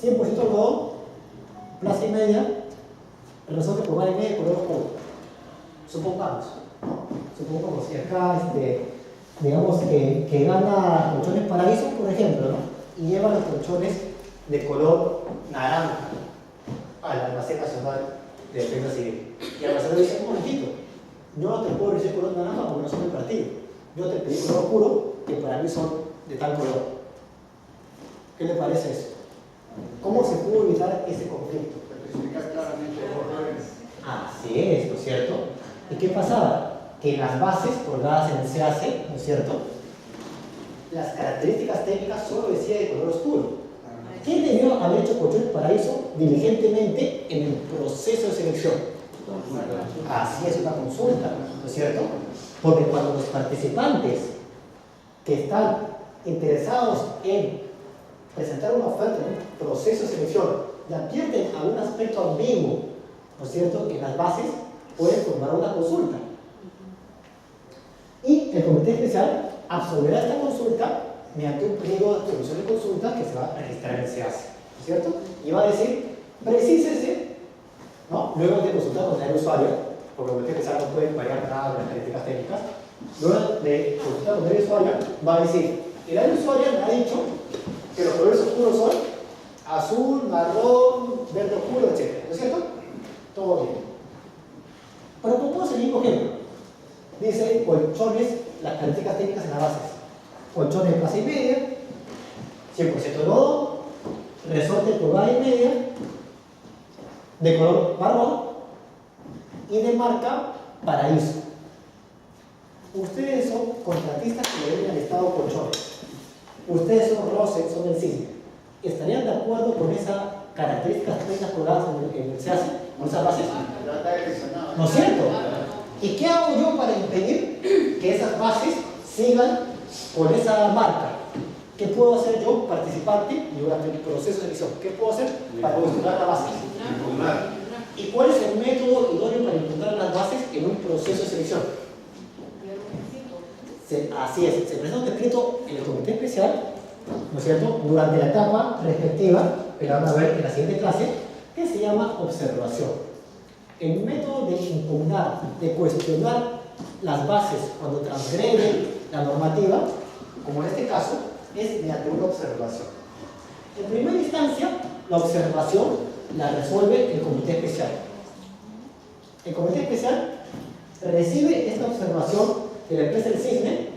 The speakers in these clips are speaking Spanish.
100% algodón, plaza y media, el resorte por y media, color oscuro. Supongamos, ¿no? Supongamos que acá, digamos que gana colchones Paraíso, por ejemplo, ¿no? Y lleva los colchones de color naranja al almacén nacional de defensa civil. Y el almacén dice: un momentito, yo no te puedo decir color naranja porque no son del partido. Yo te pedí color oscuro, que para mí son de tal color. ¿Qué le parece eso? ¿Cómo se pudo evitar ese conflicto? Especificar claramente los colores. Así es, ¿no es cierto? ¿Y qué pasaba? Que en las bases colgadas en el CAC, ¿no es cierto?, las características técnicas solo decía de color oscuro. ¿Quién debió haber hecho colchones Paraíso diligentemente en el proceso de selección? Así es, una consulta, ¿no es cierto? Porque cuando los participantes que están interesados en presentar una oferta en un proceso de selección y advierten algún aspecto ambiguo, ¿no es cierto?, en las bases, pueden formar una consulta. Y el comité especial absolverá esta consulta mediante un pliego de absolución de consulta que se va a registrar en el CAC, ¿no es cierto? Y va a decir: precísese, ¿no? Luego de consultar con el usuario, porque el comité especial no puede variar nada de las características técnicas. Luego de consultar con el usuario, va a decir: el área usuaria me ha dicho que los colores oscuros son azul, marrón, verde oscuro, etc. ¿No es cierto? Todo bien. Pero pongamos el mismo ejemplo. Dice colchones, las características técnicas en las bases: colchones de plaza y media, 100% algodón, resorte por y media, de color marrón y de marca Paraíso. Ustedes son contratistas que le deben al Estado colchones. Ustedes son Rosen, son el CISNE. ¿Estarían de acuerdo con esas características técnicas colgadas en el CAC, con esas bases? ¿No es cierto? ¿Y qué hago yo para impedir que esas bases sigan con esa marca? ¿Qué puedo hacer yo, participante, durante el proceso de selección? ¿Qué puedo hacer para cuestionar la base? ¿Y cuál es el método idóneo para impugnar las bases en un proceso de selección? Así es, se presenta un escrito en el comité especial, ¿no es cierto?, durante la etapa respectiva, que la van a ver en la siguiente clase, que se llama observación. El método de impugnar, de cuestionar las bases cuando transgreden la normativa, como en este caso, es mediante una observación. En primera instancia, la observación la resuelve el comité especial. El comité especial recibe esta observación de la empresa del CISNE,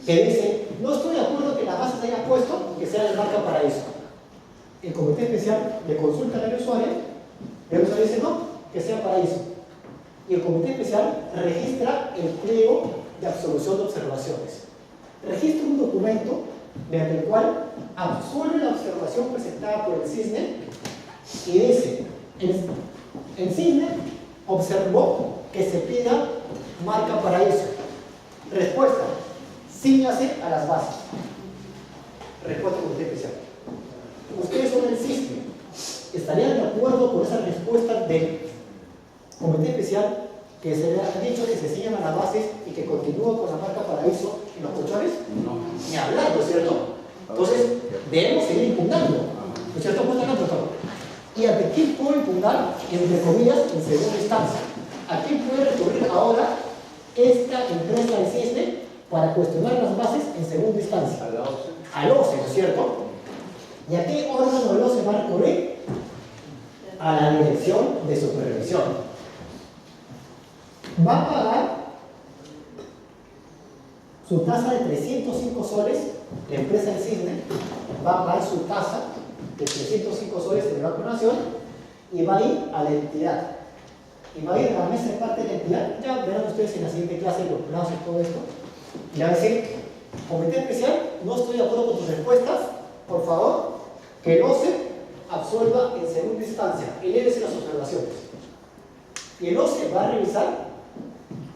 que dice: no estoy de acuerdo que la base se haya puesto que sea de marca Paraíso. El comité especial le consulta al usuario y el usuario dice: no, que sea Paraíso. Y el comité especial registra el pliego de absolución de observaciones. Registra un documento mediante el cual absuelve la observación presentada por el CISNE y dice: el CISNE observó que se pida marca Paraíso. Respuesta: cíñase a las bases. Respuesta del comité especial. Ustedes son el CISNE. ¿Estarían de acuerdo con esa respuesta del comité especial que se le ha dicho que se ciñan a las bases y que continúa con la marca Paraíso en los colchones? No. Ni hablar, ¿no es cierto? Entonces, debemos seguir impugnando, ¿no es cierto? ¿Y ante quién puedo impugnar, entre comillas, en segunda instancia? ¿A quién puede recurrir ahora esta empresa del CISNE para cuestionar las bases en segunda instancia? Al OCE, ¿no es cierto? ¿Y a qué órgano del OCE va a recurrir? A la Dirección de Supervisión. Va a pagar su tasa de 305 soles, la empresa del CISNE va a pagar su tasa de 305 soles en el Banco Nación y va a ir a la entidad. Y va a ir a la mesa de parte de la entidad. Ya verán ustedes en la siguiente clase los plazos y todo esto. Y va a decir: comité especial, no estoy de acuerdo con tus respuestas, por favor, que el OCE absuelva en segunda instancia, elévese las observaciones. Y el OCE va a revisar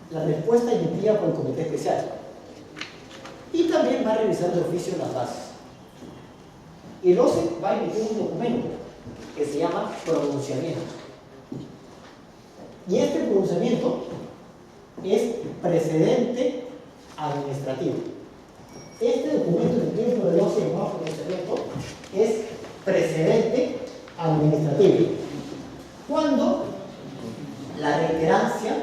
la respuesta emitida por el comité especial. Y también va a revisar de oficio las bases. Y el OCE va a emitir un documento que se llama pronunciamiento. Y este pronunciamiento es precedente administrativo. Este documento emitido por el OCE llamado pronunciamiento es precedente administrativo. Cuando la reiterancia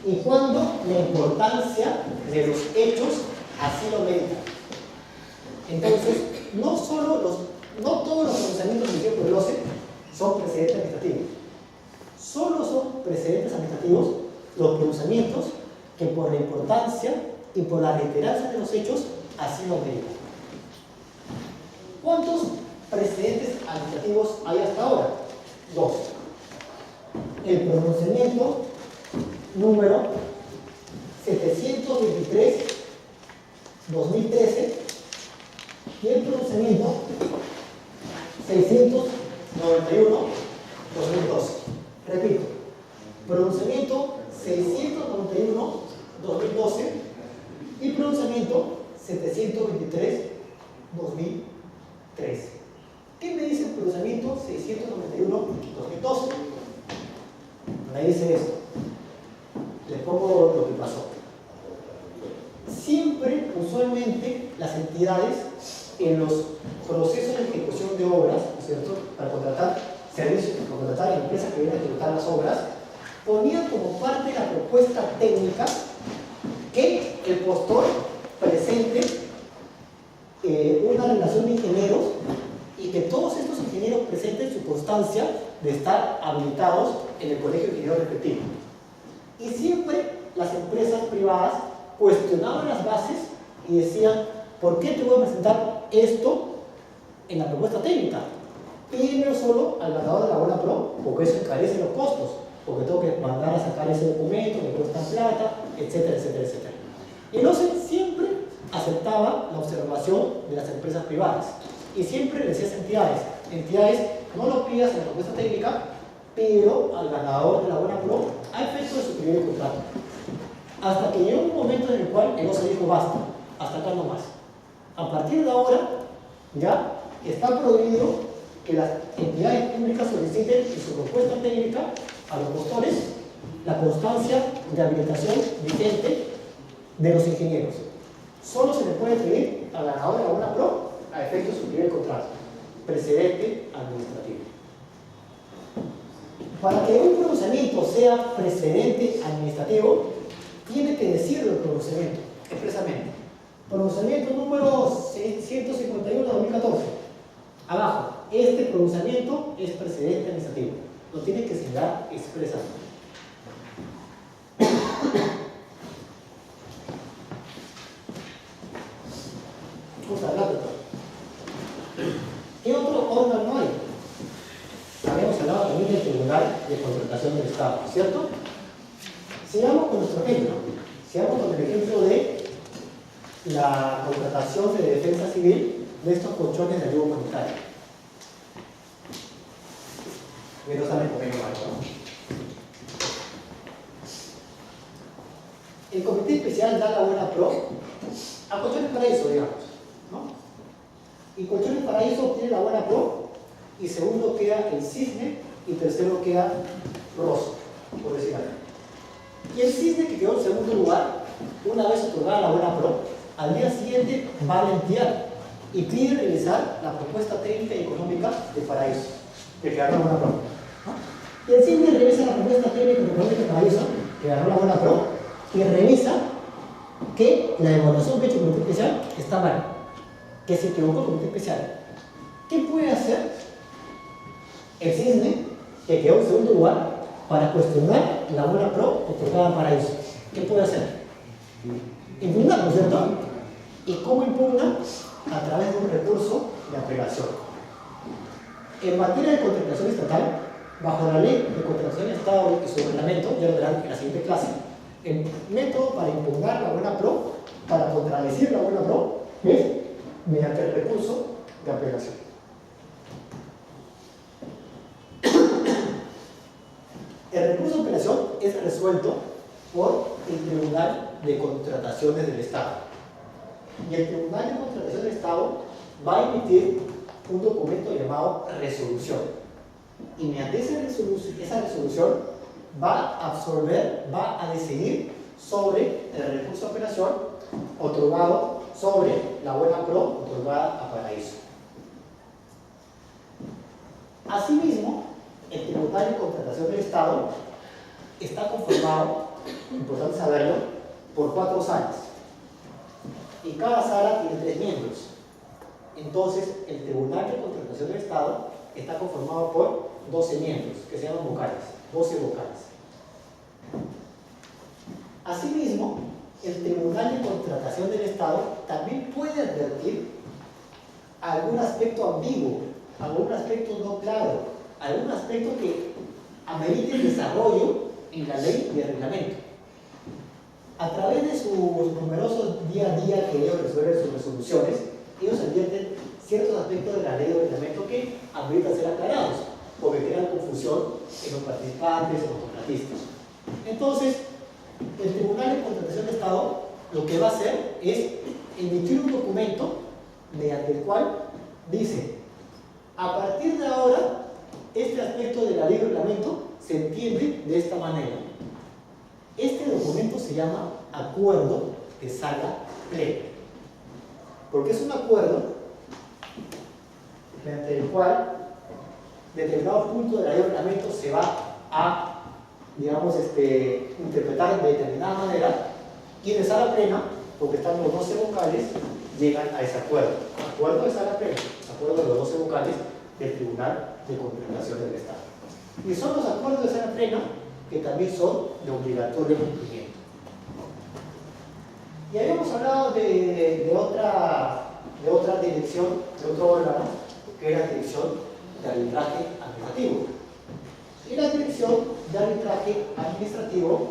y cuando la importancia de los hechos así lo merita. Entonces, no todos los pronunciamientos emitidos por el OCE son precedentes administrativos. Solo son precedentes administrativos los pronunciamientos que por la importancia y por la reiterancia de los hechos así lo meritan. ¿Cuántos precedentes administrativos hay hasta ahora? 2. El pronunciamiento número 723/2013 y el pronunciamiento 691/2012. Repito, pronunciamiento 691/2012 y pronunciamiento 723/2013. ¿Qué me dice el pronunciamiento 691/2012? Me dice esto. Les pongo lo que pasó. Siempre, usualmente, las entidades en los procesos de ejecución de obras, ¿no es cierto?, para contratar servicios, para contratar empresas que vienen a ejecutar las obras, ponían como parte de la propuesta técnica que el postor presente una relación de ingenieros y que todos estos ingenieros presenten su constancia de estar habilitados en el colegio de ingenieros respectivo. Y siempre las empresas privadas cuestionaban las bases y decían: ¿por qué te voy a presentar esto en la propuesta técnica? Pídemelo solo al ganador de la Buena Pro, porque eso encarece los costos, porque tengo que mandar a sacar ese documento, me cuesta plata, etcétera, etcétera, etcétera. Y el OCE siempre aceptaba la observación de las empresas privadas y siempre le decía a entidades, no lo pidas en la propuesta técnica, pero al ganador de la Buena Pro a efecto de suscribir el contrato. Hasta que llegó un momento en el cual el OCE dijo: basta, hasta acá no más. A partir de ahora, ya está prohibido que las entidades públicas soliciten en su propuesta técnica a los postores la constancia de habilitación vigente de los ingenieros. Solo se le puede pedir al ganador de la Buena Pro a efecto de suscribir el contrato. Precedente administrativo. Para que un pronunciamiento sea precedente administrativo, tiene que decirlo el pronunciamiento expresamente. Pronunciamiento número 151/2014. Abajo, este pronunciamiento es precedente administrativo. Lo tiene que señalar expresamente. ¿Qué otro órgano hay? Habíamos hablado también del Tribunal de Contratación del Estado, ¿cierto? Sigamos con nuestro ejemplo. Sigamos con el ejemplo de la contratación de defensa civil de estos colchones de ayuda humanitaria. Que no sale conmigo algo, ¿no? El Comité Especial da la Buena Pro a Colchones Paraíso, digamos, ¿no? Y Colchones Paraíso obtiene la Buena Pro, y segundo queda el Cisne, y tercero queda Rosa, por decir algo. Y el Cisne, que quedó en segundo lugar, una vez otorgada la Buena Pro, al día siguiente va a la entidad y pide revisar la propuesta técnica y económica de Paraíso, que ganó la Buena Pro, ¿no? Y el Cisne revisa la propuesta técnica y económica de Paraíso, que ganó la Buena Pro, y revisa que la evaluación que ha hecho el Comité Especial está mal, que se equivocó el Comité Especial. ¿Qué puede hacer el Cisne, que quedó en segundo lugar, para cuestionar la Buena Pro otorgada a Paraíso? ¿Qué puede hacer? Impugnar, ¿no es cierto? ¿Y cómo impugna? A través de un recurso de apelación. En materia de contratación estatal, bajo la ley de contratación de Estado y su reglamento, ya lo verán en la siguiente clase, el método para impugnar la Buena Pro, para contradecir la Buena Pro, es mediante el recurso de apelación. El recurso de apelación es resuelto por el Tribunal de Contrataciones del Estado. Y el Tribunal de Contratación del Estado va a emitir un documento llamado resolución. Y mediante esa resolución va a decidir sobre el recurso de apelación otorgado sobre la Buena Pro otorgada a Paraíso. Asimismo, el Tribunal de Contratación del Estado está conformado, importante saberlo, por 4 salas. Y cada sala tiene 3 miembros. Entonces, el Tribunal de Contratación del Estado está conformado por 12 miembros, que se llaman vocales, 12 vocales. Asimismo, el Tribunal de Contratación del Estado también puede advertir algún aspecto ambiguo, algún aspecto no claro, algún aspecto que amerite el desarrollo en la ley y el reglamento. A través de sus numerosos día a día que ellos resuelven sus resoluciones, ellos advierten ciertos aspectos de la ley o reglamento que ameritan ser aclarados, porque crean confusión en los participantes, en los contratistas. Entonces, el Tribunal de Contratación de Estado lo que va a hacer es emitir un documento mediante el cual dice: a partir de ahora, este aspecto de la ley y reglamento se entiende de esta manera. Este documento se llama Acuerdo de Sala Plena, porque es un acuerdo mediante el cual determinados puntos de la ley y reglamento se va a, digamos, interpretar de determinada manera, y de sala plena, porque están los 12 vocales, llegan a ese acuerdo. Acuerdo de sala plena, acuerdo de los 12 vocales del Tribunal de Contratación del Estado. Y son los acuerdos de sala plena que también son de obligatorio cumplimiento. Y habíamos hablado de otra dirección, de otro órgano, que era la Dirección de Arbitraje Administrativo. Y la Dirección de Arbitraje Administrativo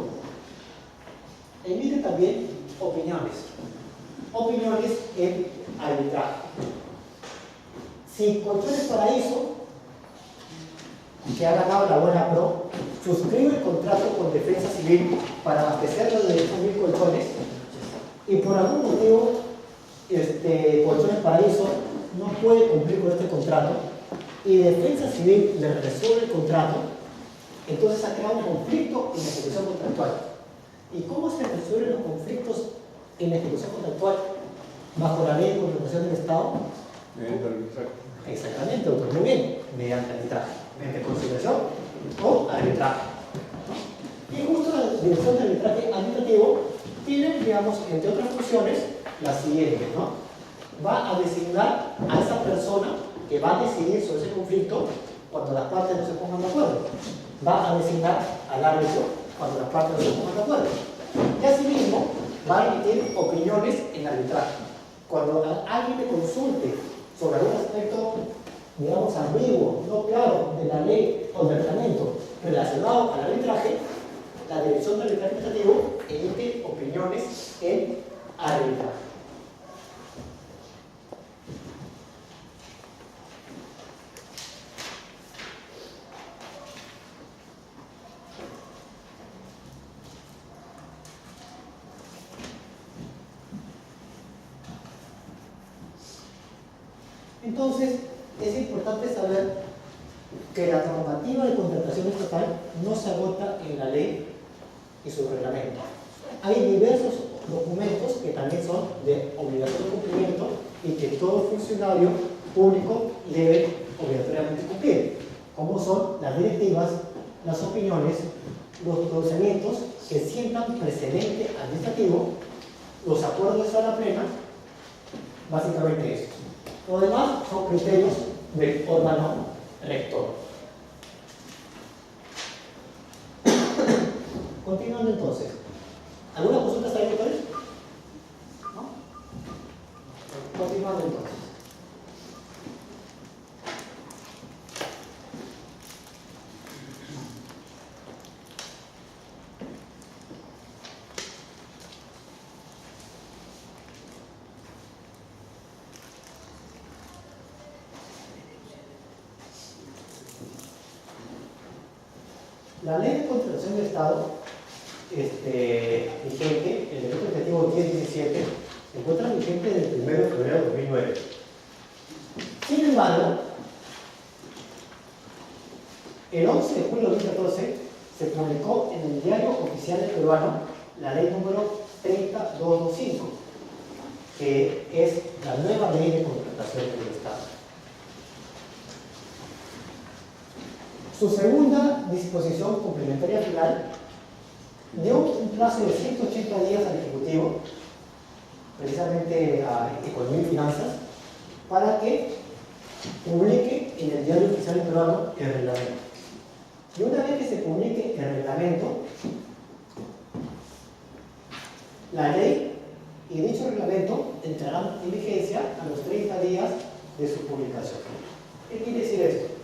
emite también opiniones en arbitraje. Si Colchones Paraíso, que ha ganado la buena pro, suscribe el contrato con Defensa Civil para abastecerlo de 8.000 colchones, y por algún motivo Colchones Paraíso no puede cumplir con este contrato y Defensa Civil le resuelve el contrato, entonces ha creado un conflicto en la ejecución contractual. ¿Y cómo se resuelven los conflictos en la ejecución contractual bajo la ley de contratación del Estado? Mediante arbitraje. Exactamente, doctor, muy bien, mediante arbitraje, mediante conciliación o arbitraje. Y justo la Dirección de Arbitraje Administrativo tiene, digamos, entre otras funciones, las siguientes, ¿no? Va a designar a esa persona que va a decidir sobre ese conflicto cuando las partes no se pongan de acuerdo. Va a designar al árbitro cuando las partes no se pongan de acuerdo. Y asimismo, va a emitir opiniones en arbitraje. Cuando alguien le consulte sobre algún aspecto, digamos, ambiguo, no claro, de la ley o del reglamento relacionado al arbitraje, la Dirección de Arbitraje Administrativo emite opiniones en arbitraje. Entonces, es importante saber que la normativa de contratación estatal no se agota en la ley y su reglamento. Hay diversos documentos que también son de obligatorio cumplimiento y que todo funcionario público debe obligatoriamente cumplir, como son las directivas, las opiniones, los procedimientos que sientan precedente administrativo, los acuerdos de sala plena, básicamente eso. Lo demás son criterios del órgano rector. Continuando entonces. ¿Alguna consulta hasta ahí, doctores? ¿No? Continuando entonces. La ley de contratación del Estado vigente, el decreto legislativo 1017, se encuentra vigente desde el 1 de febrero de 2009. Sin embargo, el 11 de julio de 2014 se publicó en el Diario Oficial del Peruano la ley número 30225, que es la nueva ley de contratación del Estado. Su segunda disposición complementaria final dio un plazo de 180 días al Ejecutivo, precisamente a Economía y Finanzas, para que publique en el Diario Oficial Peruano el reglamento. Y una vez que se publique el reglamento, la ley y dicho reglamento entrarán en vigencia a los 30 días de su publicación. ¿Qué quiere decir esto?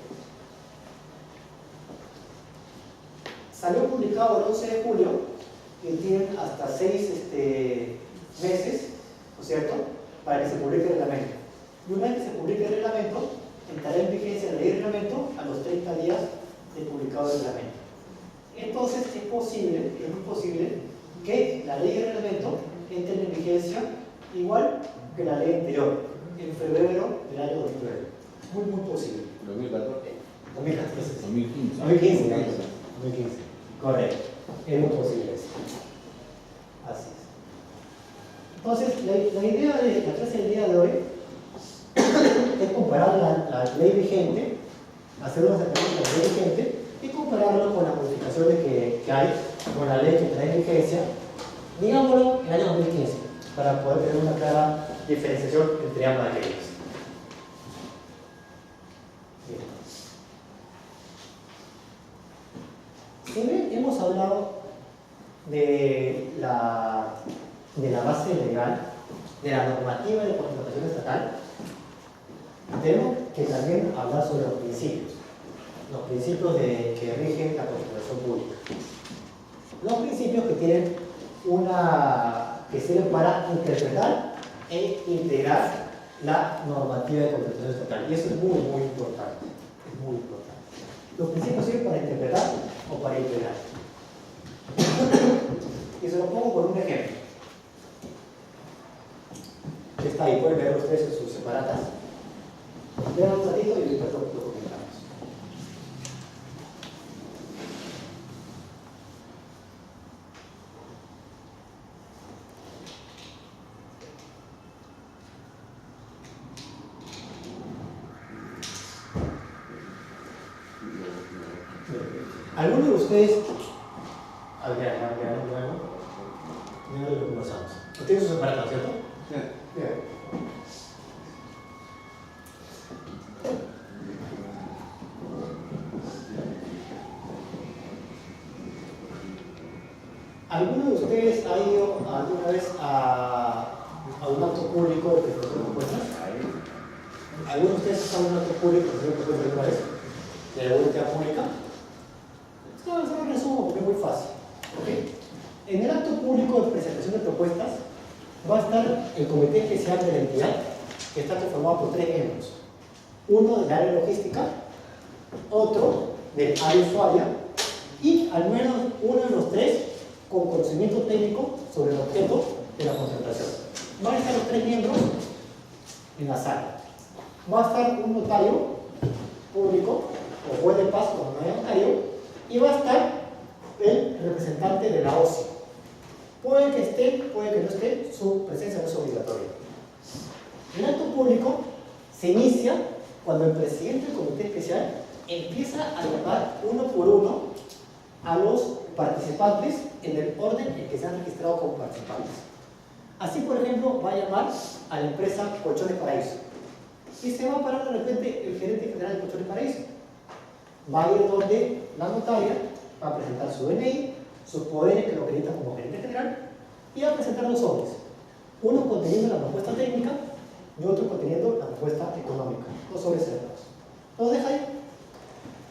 Salió publicado el 11 de julio y tienen hasta 6 meses, ¿no es cierto?, para que se publique el reglamento. Y una vez que se publique el reglamento, entrará en vigencia la ley de reglamento a los 30 días de publicado el reglamento. Entonces es muy posible que la ley de reglamento entre en vigencia igual que la ley anterior, en febrero del año 2009. Muy posible. 2014. 2014. 2015. 2015. Correcto. Es muy posible eso. Así es. Entonces, la idea de la clase del día de hoy es comparar la ley vigente, hacer unos acercamientos a la ley vigente y compararlo con las modificaciones que hay con la ley que trae en vigencia, digámoslo, en el año 2015, para poder tener una clara diferenciación entre ambas leyes. Si bien hemos hablado de la base legal, de la normativa de contratación estatal, tenemos que también hablar sobre los principios que rigen la contratación pública. Los principios que sirven para interpretar e integrar la normativa de contratación estatal. Y eso es muy importante. Es muy importante. Los principios sirven para interpretar o para integrar. Y se lo pongo por un ejemplo. Que está ahí, pueden ver ustedes en sus separatas. Vean un ratito y después lo comentamos. ¿Alguno de ustedes? No lo conversamos. ¿Ustedes sus separatas, cierto? Sí. Bien. ¿Alguno de ustedes ha ido alguna vez a un acto público de presentación de propuestas? ¿Alguno de ustedes ha estado en un acto público de presentación de propuestas alguna vez? ¿De alguna entidad pública? Esto es un resumo porque es muy fácil. ¿Okay? En el acto público de presentación de propuestas va a estar el comité especial de la entidad, que está conformado por 3 miembros. Uno del área logística, otro del área usuaria y al menos uno de los 3 con conocimiento técnico sobre el objeto de la contratación. Van a estar los 3 miembros en la sala. Va a estar un notario público o juez de paz cuando no haya notario y va a estar el representante de la OSI. Puede que esté, puede que no esté, su presencia no es obligatoria. El acto público se inicia cuando el presidente del comité especial empieza a llamar uno por uno a los participantes en el orden en que se han registrado como participantes. Así, por ejemplo, va a llamar a la empresa Colchones Paraíso y se va a parar de repente el gerente general de Colchones Paraíso. Va a ir donde la notaria va a presentar su DNI, sus poderes que lo acreditan como gerente general y va a presentar 2 sobres, uno conteniendo la propuesta técnica y otro conteniendo la propuesta económica, 2 sobres cerrados. Los deja ahí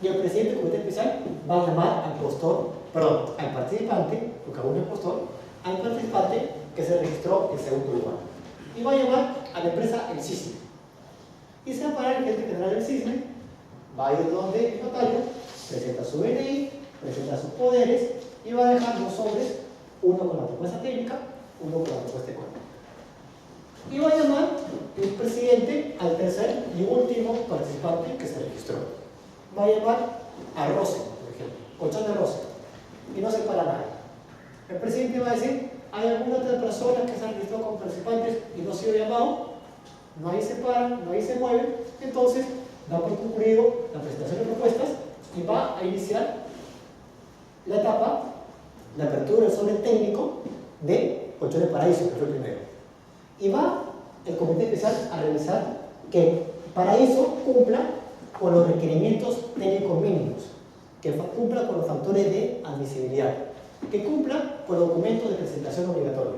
y el presidente del comité especial va a llamar al participante, porque aún no es postor, al participante que se registró en segundo lugar y va a llamar a la empresa El Cisne y se va a parar el gerente general del Cisne, va a ir donde el notario presenta su DNI, presenta sus poderes y va a dejar 2 sobres, uno con la propuesta técnica, uno con la propuesta económica. Y va a llamar el presidente al tercer y último participante que se registró. Va a llamar a Rose, por ejemplo, Colchón de Rose, y no se para nadie. El presidente va a decir, ¿hay alguna otra persona que se ha registrado como participantes y no ha sido llamado? No ahí se paran, no ahí se mueven, entonces da por concluido la presentación de propuestas y va a iniciar la etapa de apertura del sobre técnico de Colchones Paraíso, que fue el primero. Y va el comité especial a revisar que Paraíso cumpla con los requerimientos técnicos mínimos, que cumpla con los factores de admisibilidad, que cumpla con los documentos de presentación obligatoria.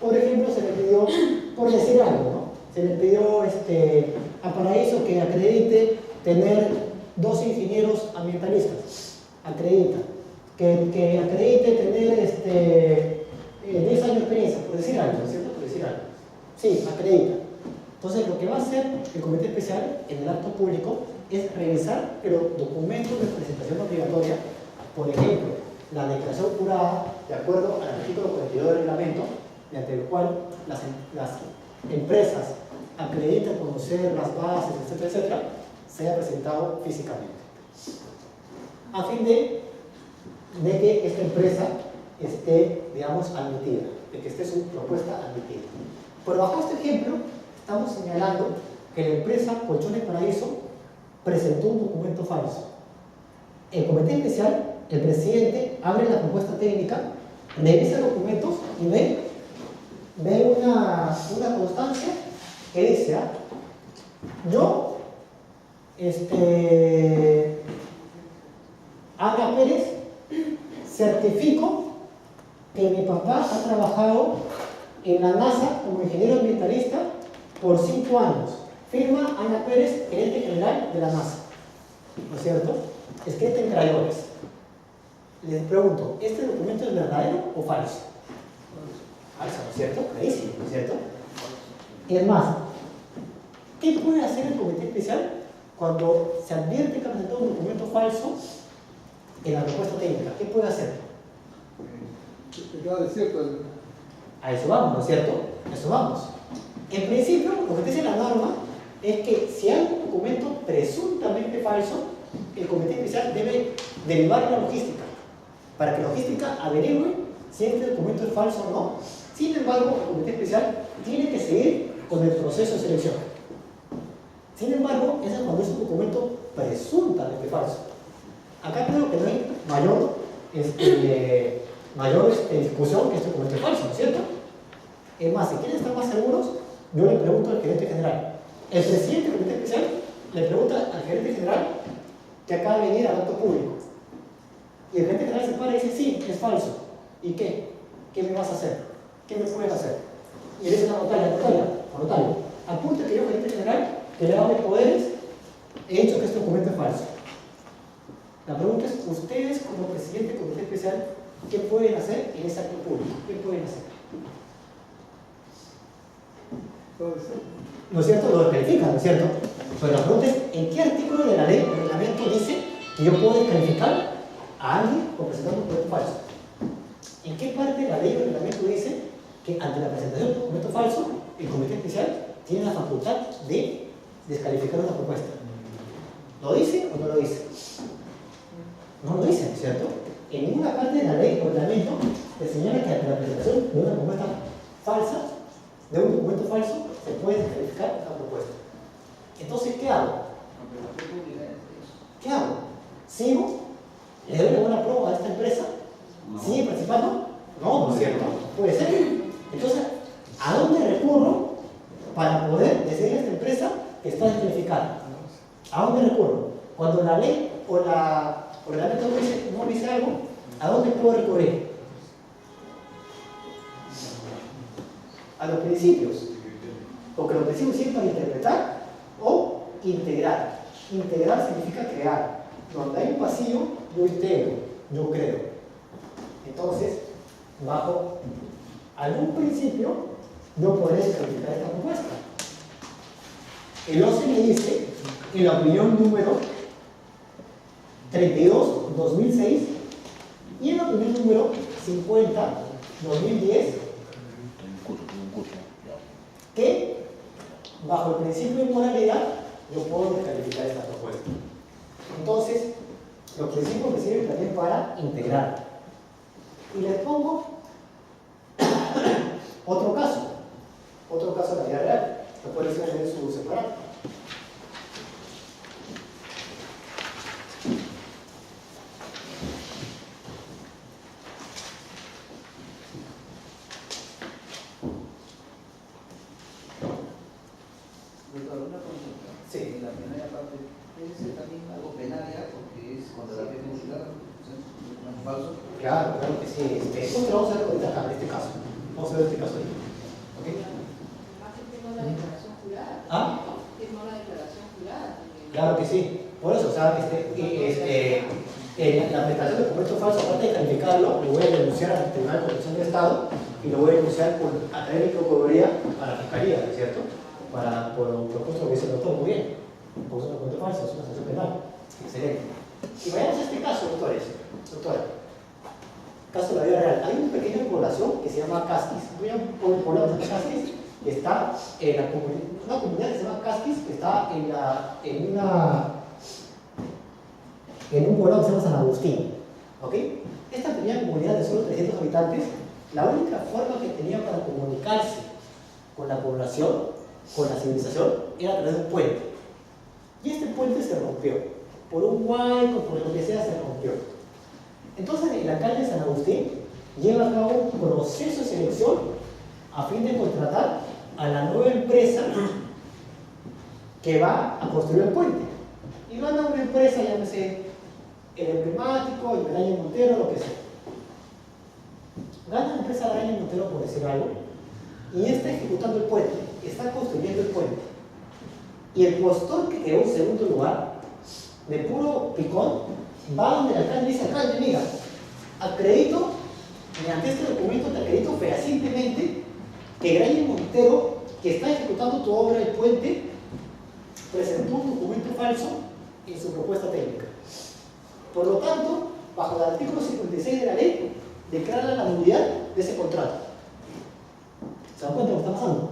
Por ejemplo, se le pidió, por decir algo, ¿no? Se le pidió a Paraíso que acredite tener 2 ingenieros ambientalistas. Acredita. Que acredite tener 10 años de experiencia, por decir algo, ¿cierto? Por decir algo. Sí, acredita. Entonces, lo que va a hacer el comité especial en el acto público es revisar los documentos de presentación obligatoria, por ejemplo, la declaración jurada, de acuerdo al artículo 42 del reglamento, mediante el cual las empresas acreditan conocer las bases, etcétera, etcétera, se ha presentado físicamente. A fin de que esta empresa esté, digamos, admitida, de que esté su propuesta admitida. Pero bajo este ejemplo, estamos señalando que la empresa Colchones Paraíso presentó un documento falso. El comité especial, el presidente, abre la propuesta técnica, revisa documentos y ve una constancia que dice, yo, Ana Pérez, certifico que mi papá ha trabajado en la NASA como ingeniero ambientalista por 5 años. Firma Ana Pérez, gerente general de la NASA. ¿No es cierto? Escrita en crayones. Les pregunto, ¿este documento es verdadero o falso? Falso, ¿no es cierto? Clarísimo, ¿no es cierto? Y es más, ¿qué puede hacer el comité especial cuando se advierte que ha presentado un documento falso en la propuesta técnica? ¿Qué puede hacer? A eso vamos, ¿no es cierto? A eso vamos. En principio, lo que dice la norma es que si hay un documento presuntamente falso, el comité especial debe derivar la logística, para que logística averigüe si este documento es falso o no. Sin embargo, el comité especial tiene que seguir con el proceso de selección. Sin embargo, eso es cuando es un documento presuntamente falso. Acá creo que no hay mayor discusión que este documento es falso, ¿no es cierto? Es más, si quieren estar más seguros, yo le pregunto al gerente general. El presidente del comité especial le pregunta al gerente general que acaba de venir al acto público. Y el gerente general se para y dice, sí, es falso. ¿Y qué? ¿Qué me vas a hacer? ¿Qué me puedes hacer? Y le dicen, anotarlo. Apunte que yo, gerente general, que le da de poderes, he dicho que este documento es falso. La pregunta es, ustedes como presidente del comité especial, ¿qué pueden hacer en ese acto público? ¿Qué pueden hacer? ¿No es cierto? Lo descalifican, ¿no es cierto? Pero la pregunta es, ¿en qué artículo de la ley o reglamento dice que yo puedo descalificar a alguien por presentar un documento falso? ¿En qué parte de la ley o reglamento dice que ante la presentación de un documento falso, el comité especial tiene la facultad de descalificar una propuesta? ¿Lo dice o no lo dice? No lo dice, ¿no es cierto? En ninguna parte de la ley o reglamento se señala que ante la presentación de una propuesta falsa, de un documento falso, se puede descalificar la propuesta. Entonces, ¿qué hago? ¿Qué hago? ¿Sigo? ¿Le doy una buena prueba a esta empresa? No. ¿Sigue participando? No, ¿no es cierto? Puede ser. Entonces, ¿a dónde recurro para poder decirle a esta empresa que está descalificada? ¿A dónde recurro? Cuando la ley o la reglamento no dice algo, ¿a dónde puedo recurrir? A los principios. Porque los principios sirven para interpretar o integrar. Integrar significa crear. Donde hay un vacío, yo integro, yo creo. Entonces, bajo algún principio, yo podré descalificar esta propuesta. El OCDE dice, en la opinión número 32/2006 y en la opinión número 50/2010, que bajo el principio de moralidad yo puedo descalificar esta propuesta. Entonces, los principios me sirven también para integrar. Y les pongo otro caso de la vida real, que puede ser en su separado. algo penal ya, porque es contra la ley consular, falso. Claro, claro que sí. Eso lo vamos a ver ahorita acá, en este caso. Vamos a ver este caso ahí. ¿Ok? Además, firmó la declaración jurada. ¿Ah? Firmó la declaración jurada también. Claro que sí. Por eso, o sea, la prestación de documento falso, aparte de calificarlo, lo voy a denunciar al Tribunal de Protección del Estado y lo voy a denunciar a través de Procuraduría a la Fiscalía, ¿cierto? Por propuesto que dice el doctor, muy bien. Porque es un documento falso, es una sanción penal. Excelente. Y vayamos a este caso, doctores. Doctora. Caso de la vida real. Hay una pequeña población que se llama Casquis. Voy a poner poblado de Casquis, que está en la una comunidad que se llama Casquis, que está en un poblado que se llama San Agustín. ¿Ok? Esta pequeña comunidad de solo 300 habitantes, la única forma que tenía para comunicarse con la población, con la civilización, era a través de un puente. Y este puente se rompió. Por un huaico, por lo que sea, se rompió. Entonces el alcalde de San Agustín lleva a cabo un proceso de selección a fin de contratar a la nueva empresa que va a construir el puente. Y van a una empresa, llámese el emblemático, el Braille Montero, lo que sea. Gana la empresa Braille Montero, por decir algo, y está ejecutando el puente, está construyendo el puente. Y el postor que quedó en segundo lugar, de puro picón, va donde el alcalde dice: alcalde, mira, acredito, mediante este documento te acredito fehacientemente que Braille Montero, que está ejecutando tu obra del puente, presentó un documento falso en su propuesta técnica. Por lo tanto, bajo el artículo 56 de la ley, declara la nulidad de ese contrato. ¿Se dan cuenta de lo que está pasando?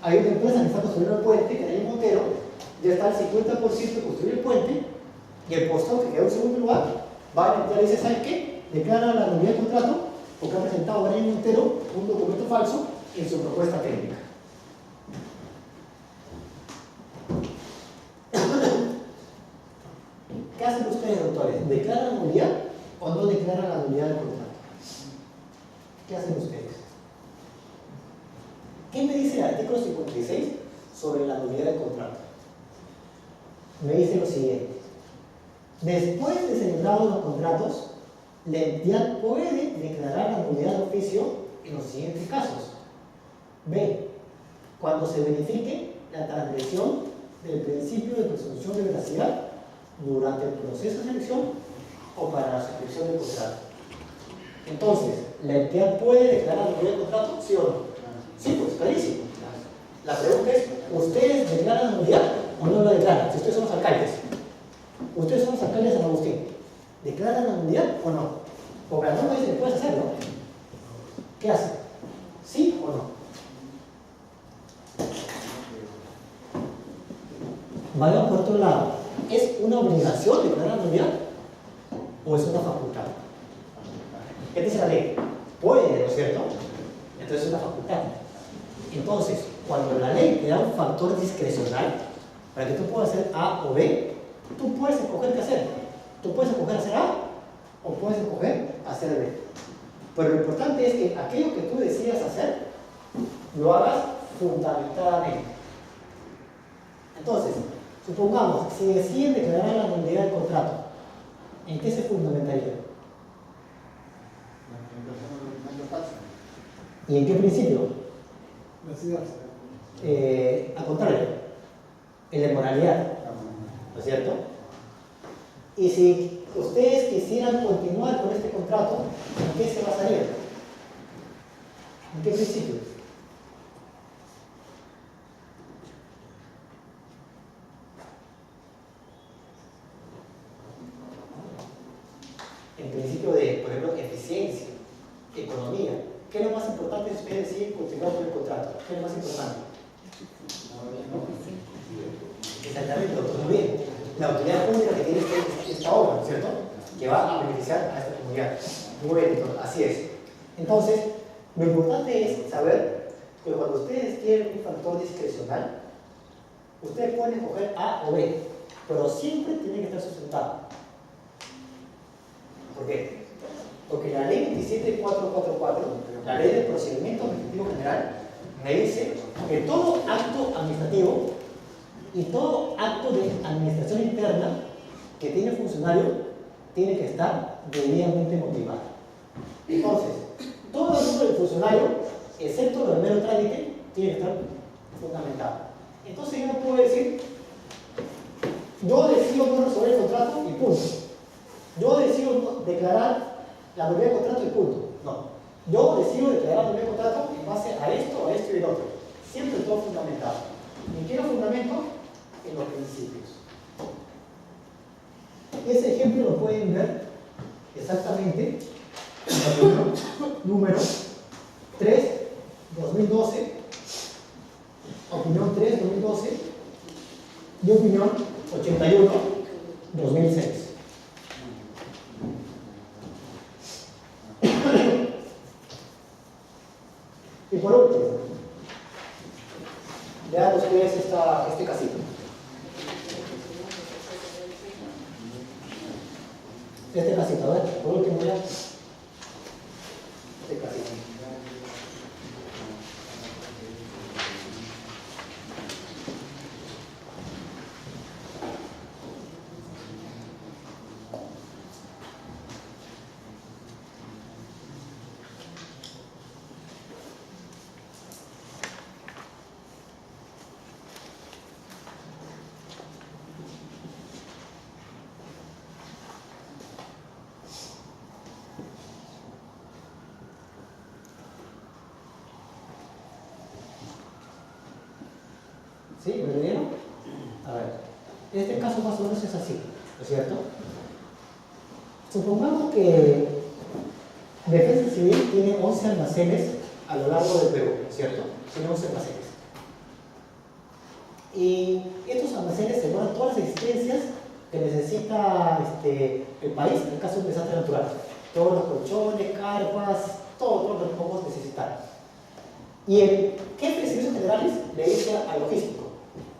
Hay una empresa que está construyendo el puente, que Braille Montero, ya está al 50% de construir el puente, y el postor que quedó en segundo lugar va a entrar y dice: ¿sabes qué? Declara la nulidad del contrato porque ha presentado Braille Montero un documento falso en su propuesta técnica. ¿Qué hacen ustedes, doctores? ¿Declaran la nulidad o no declaran la nulidad del contrato? ¿Qué hacen ustedes? ¿Qué me dice el artículo 56 sobre la nulidad del contrato? Me dice lo siguiente: después de celebrados los contratos, la entidad puede declarar la nulidad de oficio en los siguientes casos. B. Cuando se verifique la transgresión del principio de presunción de veracidad durante el proceso de selección o para la suscripción del contrato. Entonces, ¿la entidad puede declarar la nulidad del contrato? ¿Sí o no? Sí, pues clarísimo. La pregunta es: ¿ustedes declaran la nulidad o no la declaran? Si ustedes son los alcaldes. Ustedes son los alcaldes de San Agustín. ¿Declaran la nulidad o no? Porque la norma dice que puedes hacerlo. ¿Qué hacen? ¿Sí o no? Vayamos por otro lado. ¿Es una obligación declarar la nulidad o es una facultad? ¿Qué dice la ley? Puede, ¿no es cierto? Entonces es una facultad. Entonces, cuando la ley te da un factor discrecional para que tú puedas hacer A o B, tú puedes escoger qué hacer. Tú puedes escoger hacer A o puedes escoger hacer B. Pero lo importante es que aquello que tú decidas hacer, lo hagas fundamentadamente. Entonces, supongamos, si deciden declarar la nulidad del contrato, ¿en qué se fundamentaría? ¿Y en qué principio? Al contrario, en la moralidad, ¿no es cierto? Y si ustedes quisieran continuar con este contrato, ¿en qué se basaría? ¿En qué principio? En principio de, por ejemplo, eficiencia, economía. ¿Qué es lo más importante si ustedes deciden continuar con el contrato? ¿Qué es lo más importante? Exactamente, doctor, muy bien. La utilidad pública que tiene esta obra, ¿cierto? Que va a beneficiar a esta comunidad. Muy bien, doctor, así es. Entonces, lo importante es saber que cuando ustedes tienen un factor discrecional, ustedes pueden escoger A o B, pero siempre tiene que estar sustentado. ¿Por qué? Porque la ley 27444, la ley del procedimiento administrativo general, me dice que todo acto administrativo y todo acto de administración interna que tiene funcionario tiene que estar debidamente motivado. Entonces, todo el número de funcionario, excepto lo del mero trámite, tiene que estar fundamentado. Entonces yo no puedo decir, yo decido no resolver el contrato y punto. Yo decido no declarar la nulidad del contrato y punto. No. Yo decido declarar la nulidad del contrato en base a esto y el otro. Siempre todo fundamentado. ¿Y qué lo fundamento? En los principios. Ese ejemplo lo pueden ver exactamente en la reunión número 3, 2012, opinión 3, 2012 y opinión 81, 2006. Y por último, vean ustedes este casito. Este casito, a ver, por último ya. Este casito. ¿Sí? ¿Me lo dieron? A ver, en este caso más o menos es así, ¿no es cierto? Supongamos que Defensa Civil tiene 11 almacenes a lo largo del Perú, ¿no es cierto? Tiene 11 almacenes. Y estos almacenes se guardan todas las existencias que necesita el país en caso de un desastre natural. Todos los colchones, carpas, todo lo que podemos necesitar. Y el jefe de servicios generales le dice al logístico: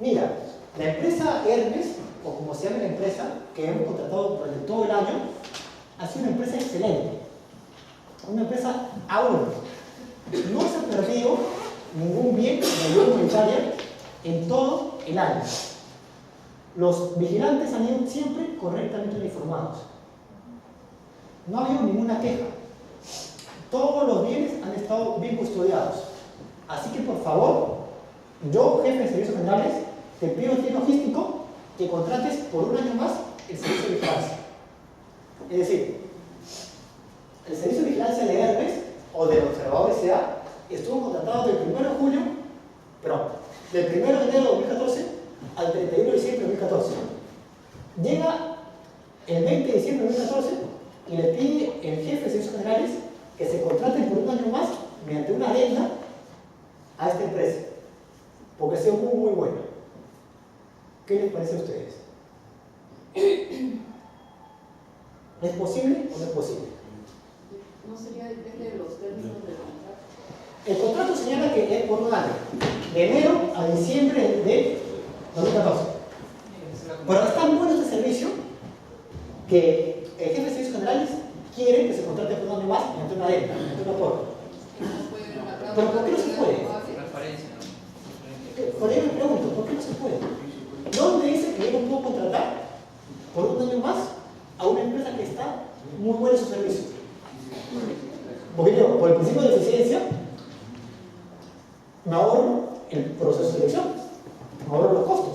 mira, la empresa Hermes, o como se llama la empresa que hemos contratado durante todo el año, ha sido una empresa excelente. Una empresa aún. No se ha perdido ningún bien de ayuda humanitaria en todo el año. Los vigilantes han ido siempre correctamente informados. No ha habido ninguna queja. Todos los bienes han estado bien custodiados. Así que por favor, yo, jefe de servicios generales, te pido a ti logístico que contrates por un año más el servicio de vigilancia. Es decir, el servicio de vigilancia de Hermes o del observador SA estuvo contratado del 1 de julio, perdón, del 1 de enero de 2014 al 31 de diciembre de 2014. Llega el 20 de diciembre de 2014 y le pide el jefe de servicios generales que se contrate por un año más mediante una adenda a esta empresa, porque ha sido muy buena. ¿Qué les parece a ustedes? ¿Es posible o no es posible? No sería depende de los términos del contrato. El contrato señala que es por un año, de enero a diciembre de 2014. Pero es tan bueno este servicio que el jefe de servicios generales quiere que se contrate por un año más mediante una adenda, mediante un acuerdo. ¿Pero por qué no se puede? Por ello me pregunto, ¿por qué no se puede? ¿Dónde dice que yo no puedo contratar por un año más a una empresa que está muy buena en su servicio? Porque yo, por el principio de eficiencia, me ahorro el proceso de selección, me ahorro los costos.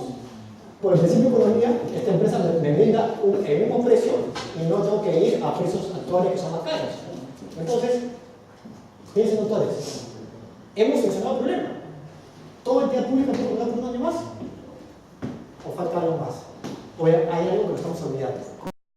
Por el principio de economía, esta empresa me brinda el mismo precio y no tengo que ir a precios actuales que son más caros. Entonces, piensen ustedes, ¿hemos solucionado el problema? ¿Toda entidad pública puede contratar por un año más? ¿O falta algo más? ¿O hay algo que nos estamos olvidando?